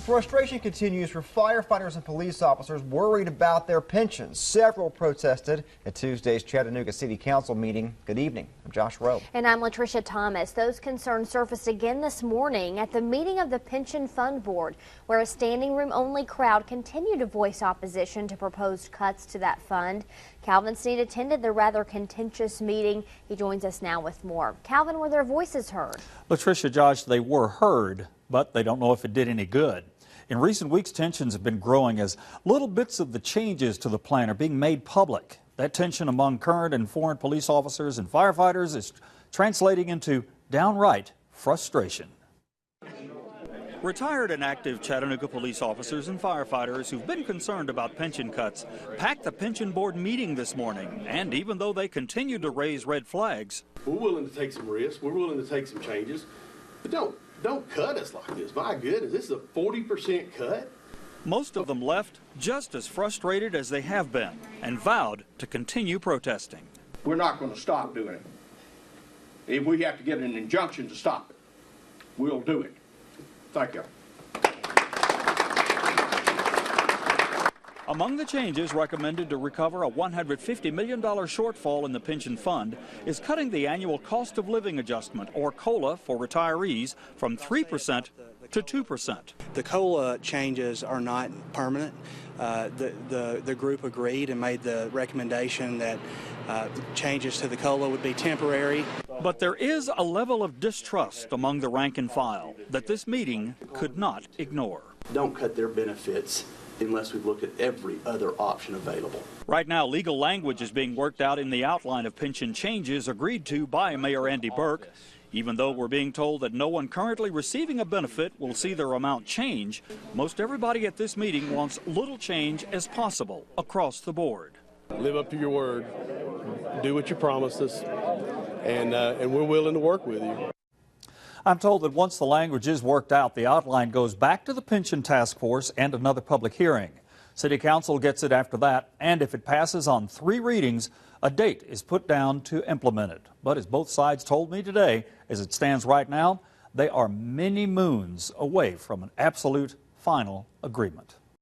frustration continues for firefighters and police officers worried about their pensions. Several protested at Tuesday's Chattanooga City Council meeting. Good evening. I'm Josh Rowe. And I'm Latricia Thomas. Those concerns surfaced again this morning at the meeting of the Pension Fund Board, where a standing room only crowd continued to voice opposition to proposed cuts to that fund. Calvin Sneed attended the rather contentious meeting. He joins us now with more. Calvin, were their voices heard? Latricia, Josh, they were heard, but they don't know if it did any good. In recent weeks, tensions have been growing as little bits of the changes to the plan are being made public. That tension among current and former police officers and firefighters is translating into downright frustration. Retired and active Chattanooga police officers and firefighters who've been concerned about pension cuts packed the pension board meeting this morning. And even though they continue to raise red flags, we're willing to take some risks, we're willing to take some changes, but don't cut us like this. My goodness, this is a 40% cut. Most of them left just as frustrated as they have been and vowed to continue protesting. We're not going to stop doing it. If we have to get an injunction to stop it, we'll do it. Thank you. Among the changes recommended to recover a $150 million shortfall in the pension fund is cutting the annual cost of living adjustment, or COLA, for retirees from 3% to 2%. The COLA changes are not permanent. The group agreed and made the recommendation that changes to the COLA would be temporary. But there is a level of distrust among the rank and file that this meeting could not ignore. Don't cut their benefits unless we look at every other option available. Right now, legal language is being worked out in the outline of pension changes agreed to by Mayor Andy Berke. Even though we're being told that no one currently receiving a benefit will see their amount change, most everybody at this meeting wants little change as possible across the board. Live up to your word, do what you promised us, and we're willing to work with you. I'm told that once the language is worked out, the outline goes back to the pension task force and another public hearing. City Council gets it after that, and if it passes on 3 readings, a date is put down to implement it. But as both sides told me today, as it stands right now, they are many moons away from an absolute final agreement.